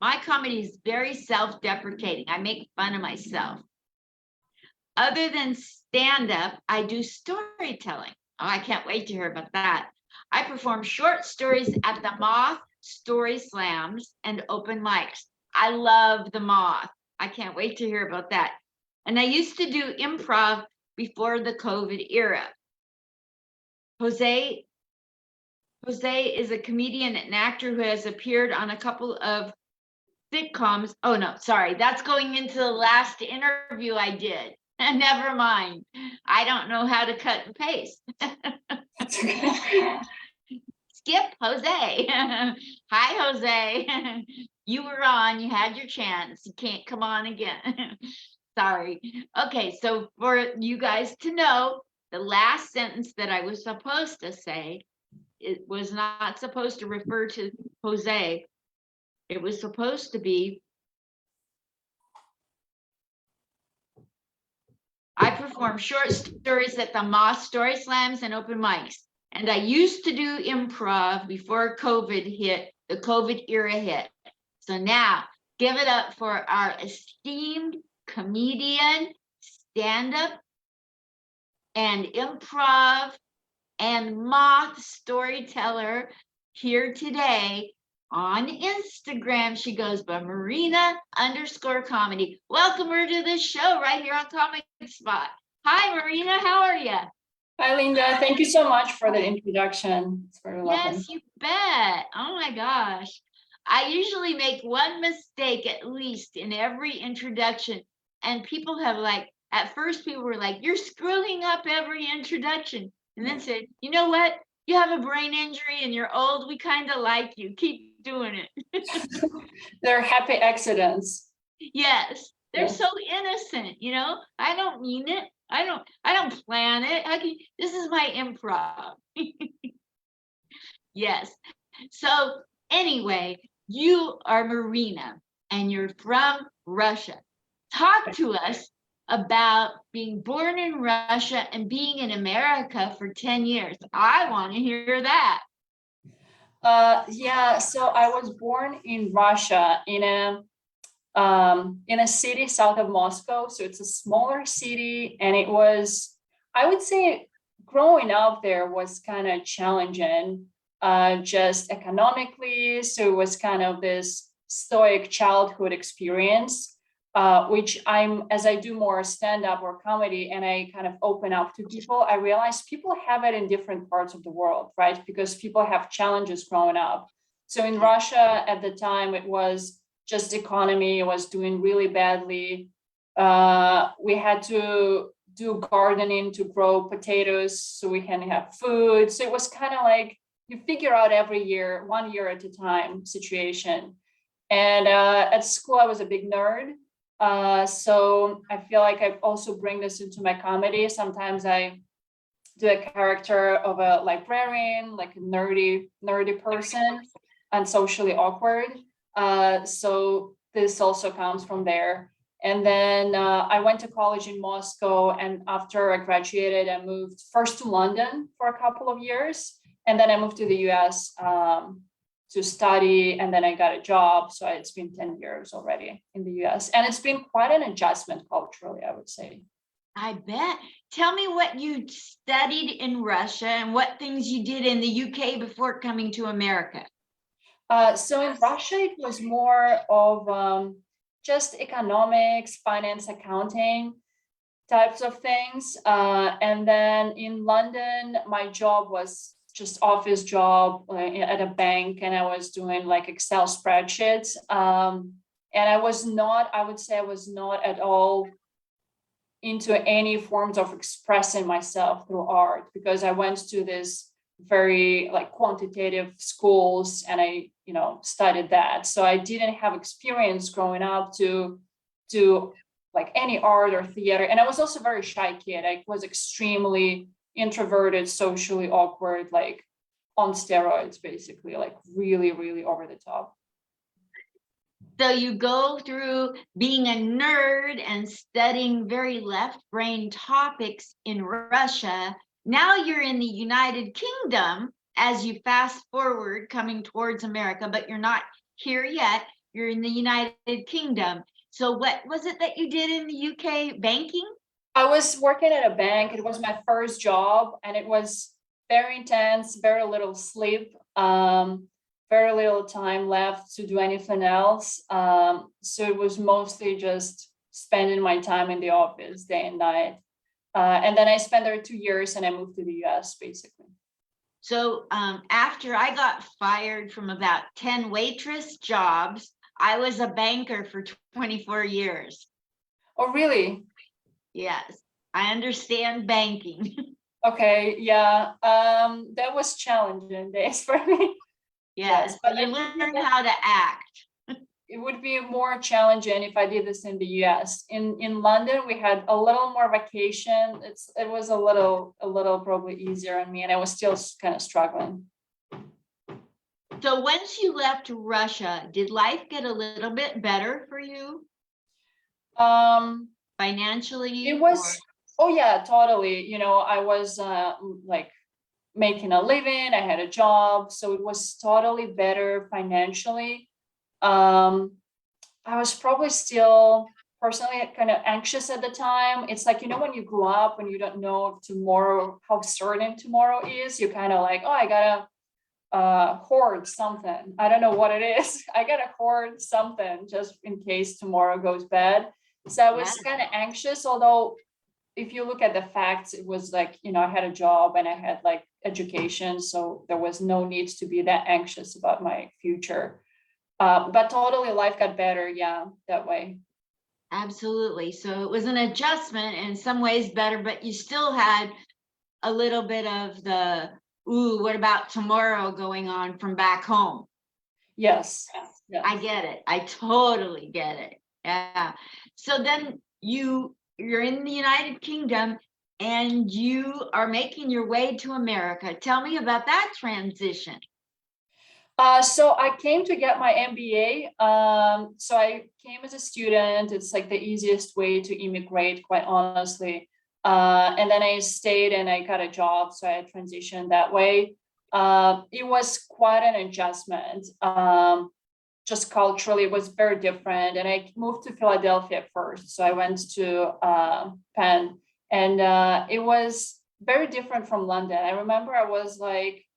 My comedy is very self-deprecating. I make fun of myself. Other than stand-up, I do storytelling. Oh, I can't wait to hear about that. I perform short stories at the Moth Story Slams and open mics. I love the Moth. I can't wait to hear about that. And I used to do improv before the COVID era. Jose is a comedian and actor who has appeared on a couple of sitcoms. Oh no, sorry, that's going into the last interview I did. Never mind. I don't know how to cut and paste. Skip Jose. Hi, Jose. You were on, you had your chance. You can't come on again. Sorry. Okay, so for you guys to know, the last sentence that I was supposed to say, it was not supposed to refer to Jose. It was supposed to be, I perform short stories at the Moss Story Slams and open mics. And I used to do improv before COVID hit, the COVID era hit. So now give it up for our esteemed comedian, stand-up, and improv and moth storyteller here today on Instagram. She goes by Marina_comedy. Welcome her to this show right here on Comic Spot. Hi, Marina. How are you? Hi, Linda. Thank you so much for the introduction. It's very lovely. Yes, you bet. Oh my gosh. I usually make one mistake at least in every introduction. And people have at first people were like, you're screwing up every introduction. And then said, you know what? You have a brain injury and you're old. We kind of like you. Keep doing it. They're happy accidents. Yes. They're so innocent, I don't mean it. I don't plan it. This is my improv. Yes. So anyway, you are Marina and you're from Russia. Talk to us about being born in Russia and being in America for 10 years. I want to hear that. Yeah, so I was born in Russia in a city south of Moscow. So it's a smaller city, and it was, I would say, growing up there was kind of challenging, just economically. So it was kind of this stoic childhood experience, which as I do more stand-up or comedy and I kind of open up to people, I realize people have it in different parts of the world, right? Because people have challenges growing up. So in Russia at the time, it was just economy was doing really badly. We had to do gardening to grow potatoes so we can have food. So it was kind of like you figure out every year, 1 year at a time situation. And at school, I was a big nerd. So I feel like I also bring this into my comedy. Sometimes I do a character of a librarian, like a nerdy person and socially awkward. So this also comes from there. And then I went to college in Moscow. And after I graduated, I moved first to London for a couple of years. And then I moved to the US to study. And then I got a job. So it's been 10 years already in the US. And it's been quite an adjustment culturally, I would say. I bet. Tell me what you studied in Russia and what things you did in the UK before coming to America. So in Russia, it was more of just economics, finance, accounting types of things. And then in London, my job was just office job at a bank, and I was doing like Excel spreadsheets. And I would say I was not at all into any forms of expressing myself through art, because I went to this very quantitative schools and I studied that. So I didn't have experience growing up to do any art or theater. And I was also a very shy kid. I was extremely introverted, socially awkward, on steroids, basically, really, really over the top. So you go through being a nerd and studying very left brain topics in Russia. Now you're in the United Kingdom as you fast forward coming towards America, but you're not here yet. you're in the United Kingdom. So what was it that you did in the UK? Banking? I was working at a bank. It was my first job, and it was very intense, very little sleep, very little time left to do anything else. So it was mostly just spending my time in the office day and night. And then I spent there 2 years, and I moved to the US basically. So after I got fired from about 10 waitress jobs, I was a banker for 24 years. Oh, really? Yes, I understand banking. Okay, yeah. That was challenging days for me. Yes, but you learn how to act. it would be more challenging if I did this in the US. In London, we had a little more vacation. It was a little probably easier on me, and I was still kind of struggling. So once you left Russia, did life get a little bit better for you financially? It was, oh yeah, totally. You know, I was like making a living, I had a job, so it was totally better financially. I was probably still personally kind of anxious at the time. It's like, you know, when you grow up, when you don't know tomorrow, how certain tomorrow is, you kind of like, oh, I gotta hoard something. I don't know what it is. I gotta hoard something just in case tomorrow goes bad. So I was kind of anxious, although if you look at the facts, it was like, you know, I had a job and I had like education, so there was no need to be that anxious about my future. But totally life got better, yeah, that way. Absolutely. So it was an adjustment in some ways better, but you still had a little bit of the, ooh, what about tomorrow going on from back home? Yes. Yeah. I get it. I totally get it. Yeah. So then you're in the United Kingdom and you are making your way to America. Tell me about that transition. So I came to get my MBA. So I came as a student. It's like the easiest way to immigrate, quite honestly. And then I stayed and I got a job. So I transitioned that way. It was quite an adjustment. Just culturally, it was very different. And I moved to Philadelphia first. So I went to Penn, and it was very different from London. I remember I was like,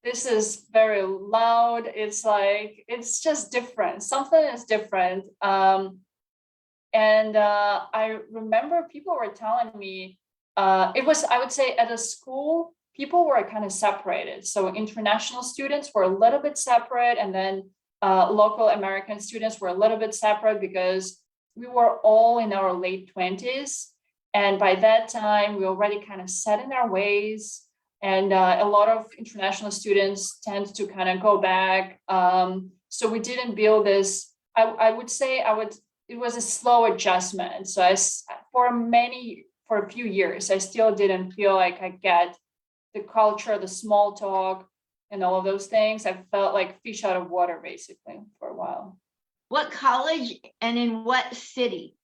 this is very loud. It's like, it's just different. Something is different. And I remember people were telling me, it was, I would say at a school, people were kind of separated. So international students were a little bit separate, and then local American students were a little bit separate because we were all in our late 20s. And by that time, we already kind of set in our ways. And a lot of international students tend to kind of go back. So we didn't build this, I would say it was a slow adjustment. So for a few years, I still didn't feel like I get the culture, the small talk, and all of those things. I felt like fish out of water, basically, for a while. What college and in what city?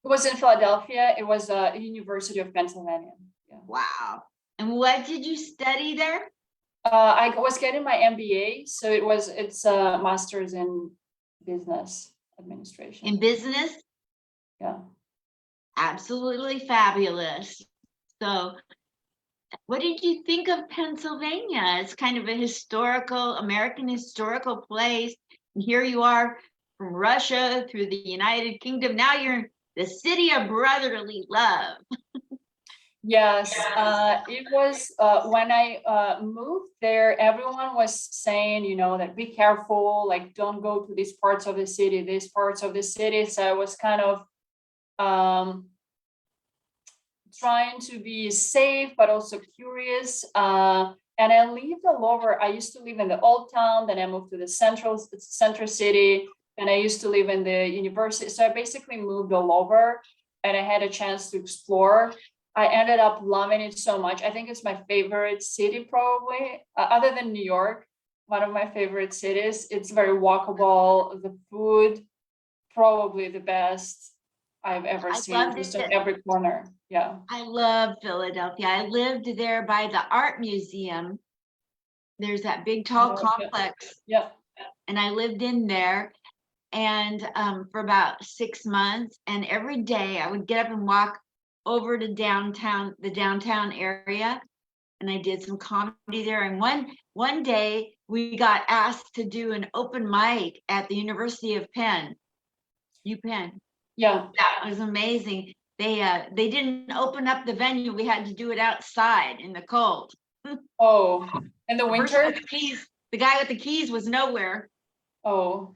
It was in Philadelphia. It was University of Pennsylvania. Yeah. Wow. And what did you study there? I was getting my MBA, so it's a master's in business administration. In business? Yeah. Absolutely fabulous. So what did you think of Pennsylvania? It's kind of a American historical place. And here you are from Russia through the United Kingdom. Now you're in the city of brotherly love. Yes, it was when I moved there, everyone was saying, you know, that be careful, like don't go to these parts of the city, these parts of the city. So I was kind of trying to be safe, but also curious. And I lived all over. I used to live in the old town, then I moved to the center city, and I used to live in the university. So I basically moved all over, and I had a chance to explore. I ended up loving it so much. I think it's my favorite city, probably, other than New York, one of my favorite cities. It's very walkable. The food, probably the best I've ever seen, just on every corner. Yeah. I love Philadelphia. I lived there by the art museum. There's that big tall complex. Yeah. And I lived in there. and for about 6 months. And every day I would get up and walk over to downtown, the downtown area, and I did some comedy there. And one day we got asked to do an open mic at the University of Penn, UPenn. Yeah. That was amazing. They didn't open up the venue. We had to do it outside in the cold. Oh, in the The person winter? with the keys, the guy with the keys was nowhere. Oh,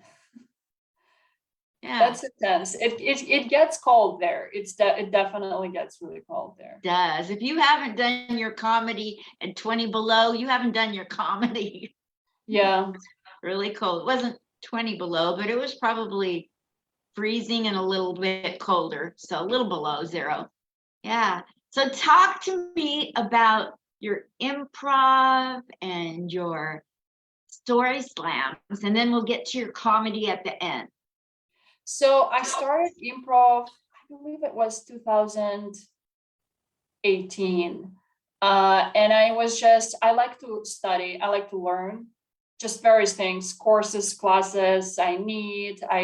Yeah, that's intense. It gets cold there. It definitely gets really cold there. it does. If you haven't done your comedy at 20 below, you haven't done your comedy. Yeah. Really cold. It wasn't 20 below, but it was probably freezing and a little bit colder. So a little below zero. Yeah. So talk to me about your improv and your story slams, and then we'll get to your comedy at the end. So I started improv, I believe it was 2018. And I like to study, I like to learn just various things, courses, classes I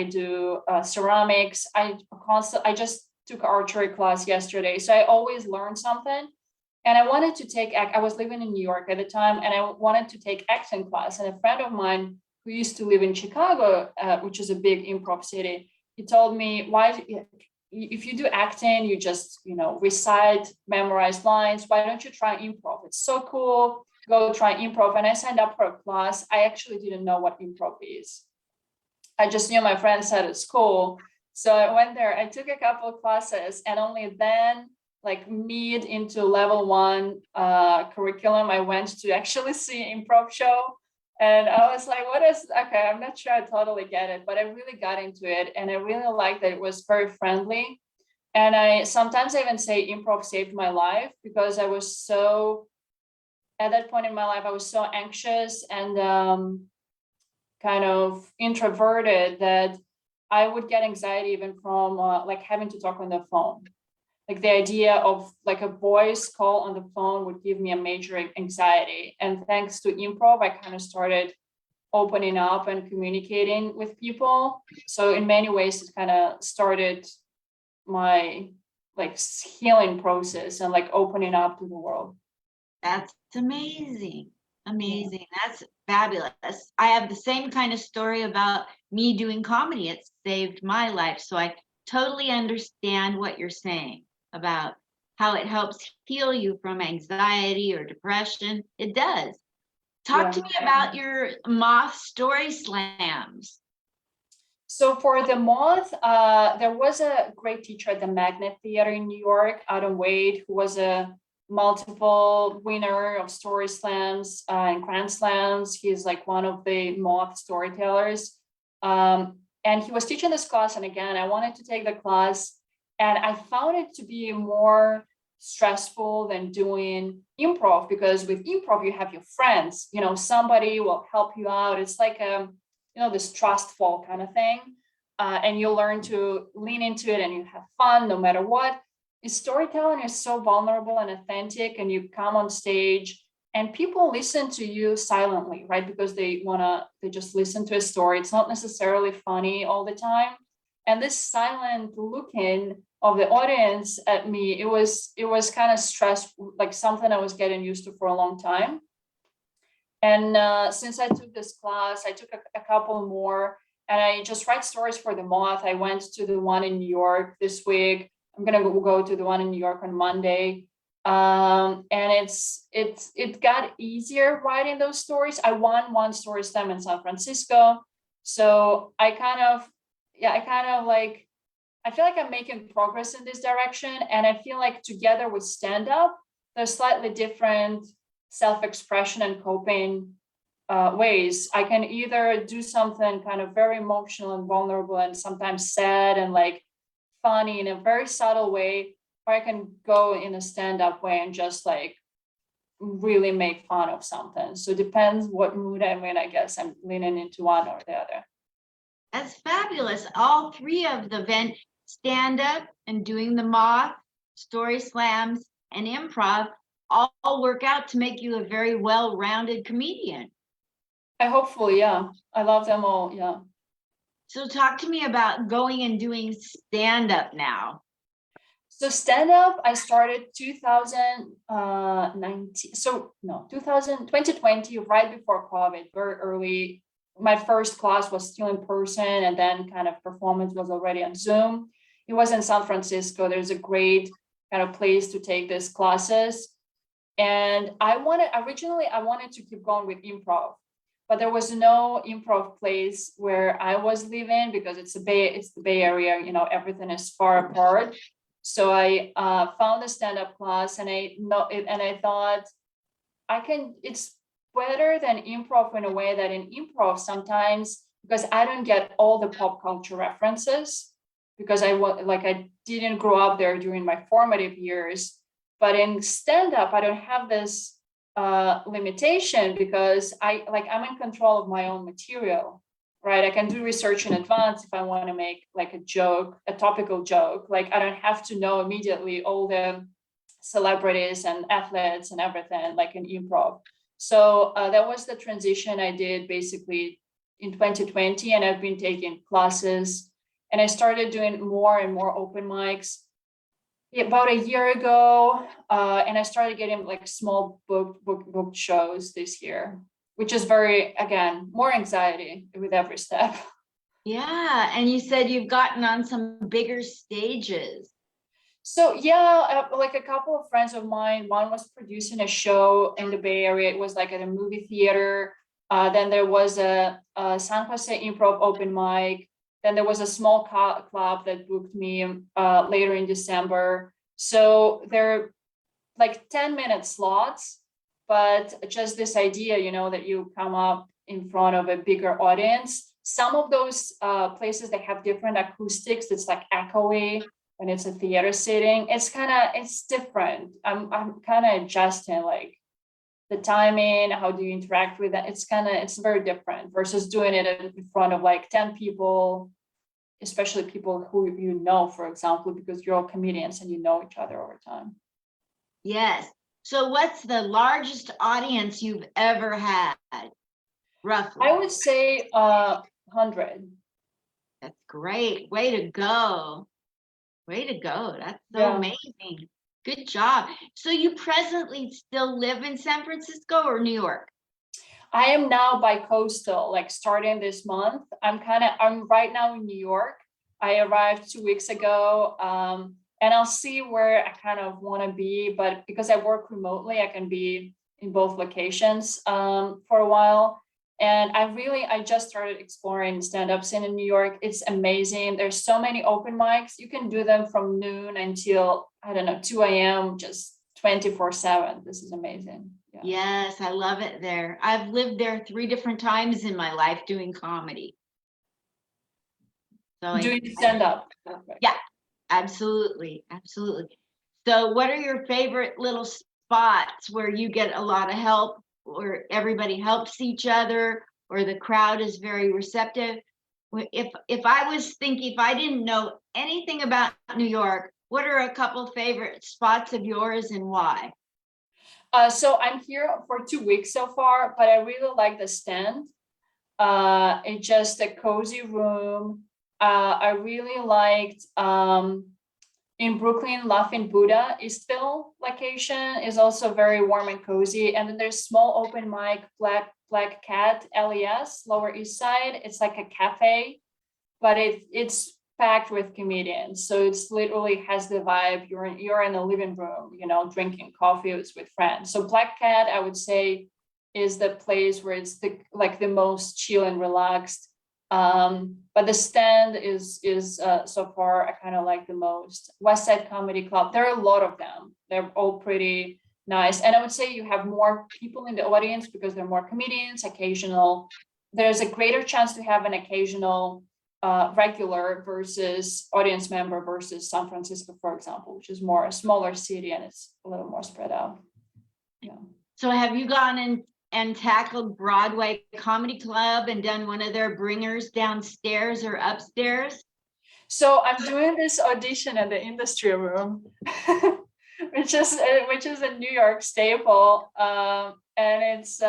do ceramics. I just took archery class yesterday. So I always learn something. And I wanted to I was living in New York at the time, and I wanted to take acting class. And a friend of mine who used to live in Chicago, which is a big improv city, he told me, if you do acting, you just, recite, memorize lines. Why don't you try improv? It's so cool. Go try improv. And I signed up for a class. I actually didn't know what improv is. I just knew my friend said it's cool. So I went there, I took a couple of classes, and only then, like mid into level 1 curriculum, I went to actually see improv show. And I was like, okay, I'm not sure I totally get it, but I really got into it. And I really liked that it was very friendly. And I sometimes even say improv saved my life, because at that point in my life, I was so anxious and kind of introverted that I would get anxiety even from like having to talk on the phone. Like the idea of like a voice call on the phone would give me a major anxiety. And thanks to improv, I kind of started opening up and communicating with people. So in many ways, it kind of started my like healing process and like opening up to the world. That's amazing. Amazing. That's fabulous. I have the same kind of story about me doing comedy. It saved my life. So I totally understand what you're saying about how it helps heal you from anxiety or depression. It does. Talk to me about your moth story slams. So for the Moth, there was a great teacher at the Magnet Theater in New York, Adam Wade, who was a multiple winner of story slams and grand slams. He's like one of the Moth storytellers. And he was teaching this class. And again, I wanted to take the class, and I found it to be more stressful than doing improv, because with improv, you have your friends, somebody will help you out. It's like this trustful kind of thing. And you learn to lean into it and you have fun no matter what. Storytelling is so vulnerable and authentic, and you come on stage and people listen to you silently, right? Because they just listen to a story. It's not necessarily funny all the time. And this silent looking of the audience at me, it was kind of stressful, like something I was getting used to for a long time. And since I took this class, I took a couple more, and I just write stories for the Moth. I went to the one in New York this week. I'm gonna go to the one in New York on Monday. And it got easier writing those stories. I won one story slam in San Francisco. So I feel like I'm making progress in this direction. And I feel like together with stand-up, there's slightly different self-expression and coping ways. I can either do something kind of very emotional and vulnerable and sometimes sad and like funny in a very subtle way, or I can go in a stand-up way and just like really make fun of something. So it depends what mood I'm in. I guess I'm leaning into one or the other. That's fabulous. All three of the stand-up and doing the Moth, story slams, and improv all work out to make you a very well-rounded comedian. Hopefully, yeah. I love them all, yeah. So talk to me about going and doing stand-up now. So stand up, I started 2019. So no, 2020, right before COVID, very early. My first class was still in person, and then kind of performance was already on Zoom. It was in San Francisco. There's a great kind of place to take these classes. And originally I wanted to keep going with improv, but there was no improv place where I was living because it's the Bay Area, everything is far apart. So I found a stand-up class, and I thought it's better than improv in a way that in improv sometimes, because I don't get all the pop culture references, because I didn't grow up there during my formative years. But in stand-up, I don't have this limitation because I'm in control of my own material, right? I can do research in advance if I want to make like a joke, a topical joke. Like I don't have to know immediately all the celebrities and athletes and everything like in improv. So that was the transition I did basically in 2020, and I've been taking classes, and I started doing more and more open mics about a year ago, and I started getting like small book shows this year, which is again, more anxiety with every step. Yeah, and you said you've gotten on some bigger stages. So yeah, like a couple of friends of mine, one was producing a show in the Bay Area. It was like at a movie theater. Then there was a San Jose Improv open mic. Then there was a small club that booked me later in December. So they're like 10-minute slots, but just this idea, that you come up in front of a bigger audience. Some of those places, they have different acoustics. It's like echoey when it's a theater setting. It's different. I'm kind of adjusting like the timing, how do you interact with that? It's very different versus doing it in front of like 10 people, especially people who for example, because you're all comedians and you know each other over time. Yes. So what's the largest audience you've ever had, roughly? I would say 100. That's great. Way to go. Way to go. That's so amazing. Good job. So you presently still live in San Francisco or New York? I am now bi-coastal, like starting this month. I'm right now in New York. I arrived 2 weeks ago, and I'll see where I kind of want to be. But because I work remotely, I can be in both locations for a while. And I just started exploring stand-up scene in New York. It's amazing. There's so many open mics. You can do them from noon until, I don't know, 2 a.m., just 24/7. This is amazing. Yeah. Yes, I love it there. I've lived there 3 different times in my life doing comedy. So Doing stand-up. Yeah, absolutely. Absolutely. So what are your favorite little spots where you get a lot of help, or everybody helps each other, or the crowd is very receptive? If I was thinking, if I didn't know anything about New York, what are a couple favorite spots of yours and why? So I'm here for 2 weeks so far, but I really like the stand. It's just a cozy room. I really liked in Brooklyn, Laughing Buddha Eastville location is also very warm and cozy. And then there's small open mic, Black Cat, LES, Lower East Side. It's like a cafe, but it's packed with comedians. So it's literally has the vibe. You're in a living room, drinking coffee with friends. So Black Cat, I would say, is the place where it's the most chill and relaxed. But the stand is so far I kind of like the most. West Side Comedy Club. There are a lot of them. They're all pretty nice. And I would say you have more people in the audience because there are more comedians, occasional. There's a greater chance to have an occasional regular versus audience member versus San Francisco, for example, which is more a smaller city and it's a little more spread out. Yeah. So have you gone in and tackled Broadway Comedy Club and done one of their bringers downstairs or upstairs? So I'm doing this audition in the industry room. which is a New York staple. And it's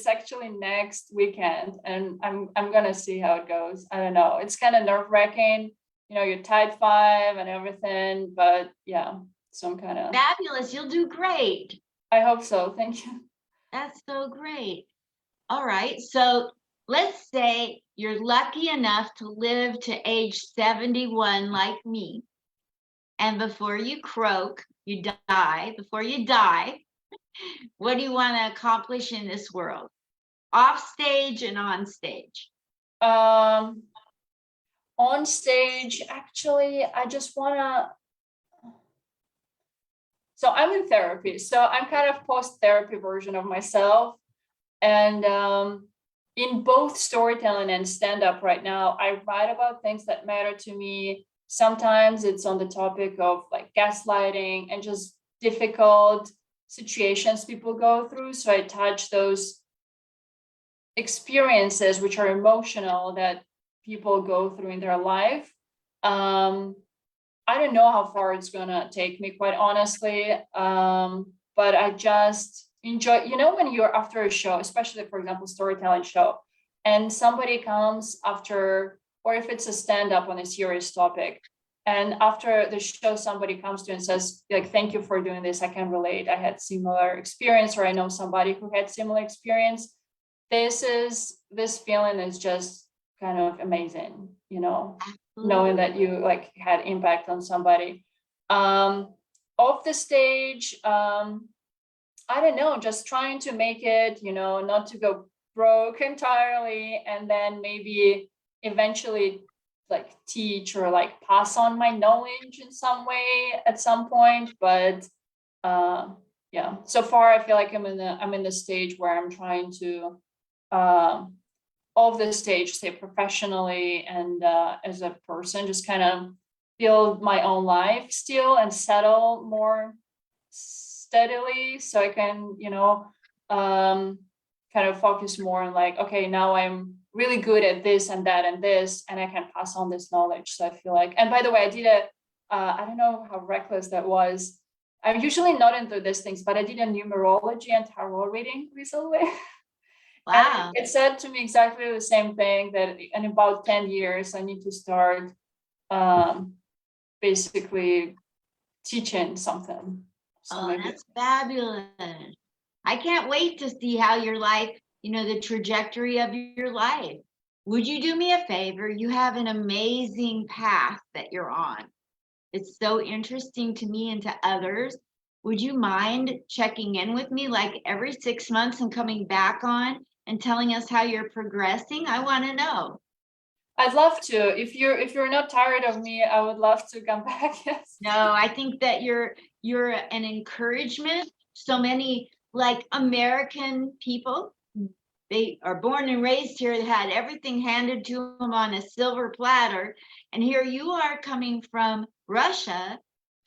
actually next weekend, and I'm gonna see how it goes. I don't know. It's kind of nerve-wracking, you're tied 5 and everything, but yeah, some kind of. Fabulous. You'll do great. I hope so. Thank you. That's so great. All right. So let's say you're lucky enough to live to age 71 like me. And before you croak, you die. Before you die, what do you want to accomplish in this world? Off stage and on stage. On stage, actually, I just wanna. So I'm in therapy, so I'm kind of post-therapy version of myself. And in both storytelling and stand-up right now, I write about things that matter to me. Sometimes it's on the topic of like gaslighting and just difficult situations people go through. So I touch those experiences which are emotional that people go through in their life. I don't know how far it's gonna take me, quite honestly. But I just enjoy, when you're after a show, especially for example, storytelling show, and somebody comes after, or if it's a stand-up on a serious topic, and after the show, somebody comes to you and says, like, thank you for doing this. I can relate. I had similar experience, or I know somebody who had similar experience. This feeling is just kind of amazing, knowing that you like had impact on somebody. Off the stage, I don't know, just trying to make it, not to go broke entirely, and then maybe eventually like teach or like pass on my knowledge in some way at some point. But yeah, so far I feel like I'm in the stage where I'm trying to off the stage, say professionally and as a person, just kind of build my own life still and settle more steadily, so I can, kind of focus more on like, okay, now I'm really good at this and that and this, and I can pass on this knowledge. So I feel like, and by the way, I did I don't know how reckless that was. I'm usually not into these things, but I did a numerology and tarot reading recently. Wow. And it said to me exactly the same thing, that in about 10 years, I need to start basically teaching something. So Oh, maybe. that's fabulous. I can't wait to see how your life, the trajectory of your life. Would you do me a favor? You have an amazing path that you're on. It's so interesting to me and to others. Would you mind checking in with me like every 6 months and coming back on and telling us how you're progressing? I want to know. I'd love to. If you're not tired of me, I would love to come back. Yes. No, I think that you're an encouragement. So many like American people, they are born and raised here, had everything handed to them on a silver platter. And here you are coming from Russia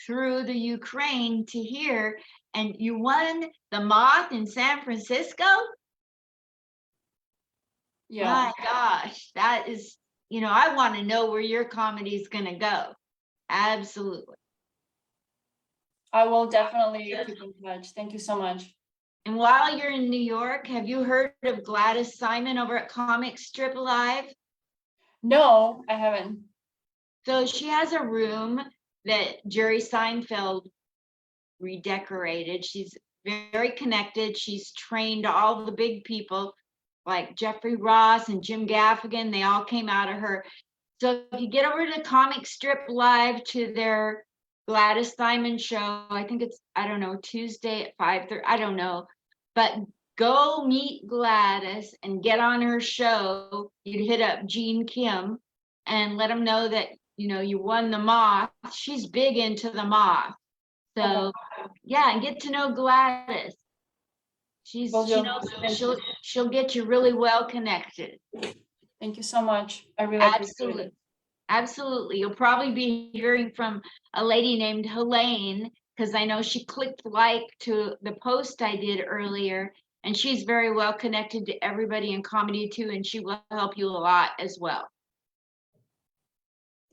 through the Ukraine to here, and you won the Moth in San Francisco. Yeah. My gosh, that is, I want to know where your comedy is going to go. Absolutely. I will definitely keep in touch. Thank you so much. And while you're in New York, have you heard of Gladys Simon over at Comic Strip Live? No, I haven't. So she has a room that Jerry Seinfeld redecorated. She's very connected. She's trained all the big people like Jeffrey Ross and Jim Gaffigan. They all came out of her. So if you get over to Comic Strip Live to their Gladys Simon show, I think it's, I don't know, Tuesday at 5:30, I don't know. But go meet Gladys and get on her show. You'd hit up Gene Kim and let them know that, you won the Moth. She's big into the Moth. So yeah, and get to know Gladys. She knows she'll get you really well connected. Thank you so much. I really appreciate it. Absolutely. You'll probably be hearing from a lady named Helene, because I know she clicked like to the post I did earlier, and she's very well connected to everybody in comedy too, and she will help you a lot as well.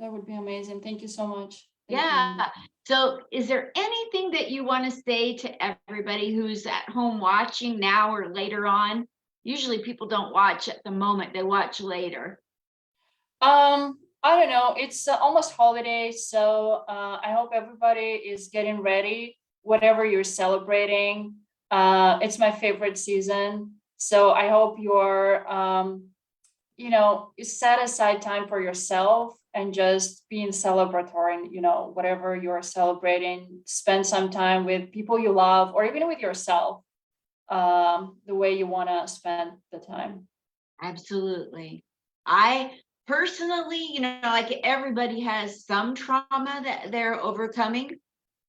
That would be amazing. Thank you so much. Thank Yeah. you. So is there anything that you want to say to everybody who's at home watching now or later on? Usually people don't watch at the moment, they watch later. I don't know. It's almost holidays, so I hope everybody is getting ready, whatever you're celebrating. It's my favorite season, so I hope you're, you set aside time for yourself and just being celebratory. Whatever you're celebrating, spend some time with people you love, or even with yourself. The way you want to spend the time. Absolutely. I personally, like everybody has some trauma that they're overcoming,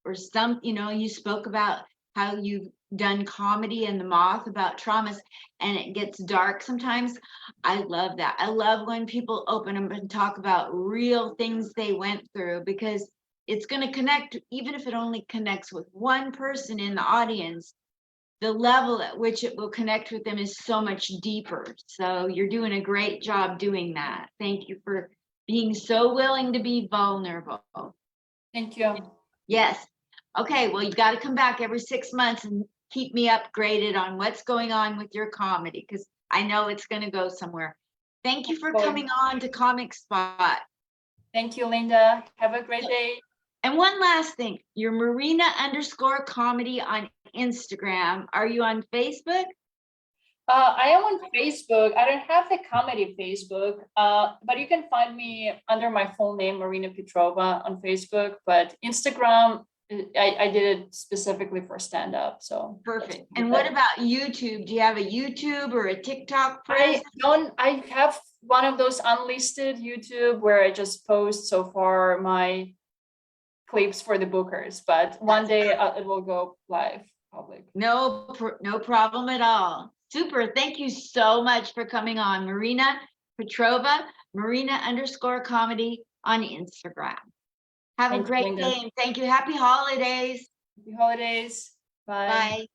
or some, you spoke about how you've done comedy in The Moth about traumas, and it gets dark sometimes. I love that. I love when people open up and talk about real things they went through, because it's going to connect, even if it only connects with one person in the audience. The level at which it will connect with them is so much deeper. So you're doing a great job doing that. Thank you for being so willing to be vulnerable. Thank you. Yes. Okay, well, you got to come back every 6 months and keep me upgraded on what's going on with your comedy, because I know it's going to go somewhere. Thank you for coming on to Comic Spot. Thank you, Linda. Have a great day. And one last thing, your Marina_comedy on Instagram. Are you on Facebook? I am on Facebook. I don't have the comedy Facebook, but you can find me under my full name, Marina Petrova, on Facebook. But Instagram, I did it specifically for stand-up. So perfect. And what about YouTube? Do you have a YouTube or a TikTok presence? I have one of those unlisted YouTube where I just post so far my clips for the bookers, but one day it will go live public. No problem at all. Super. Thank you so much for coming on. Marina Petrova, Marina_comedy on Instagram. Have a great day, and thank you. Happy holidays. Happy holidays. Bye. Bye.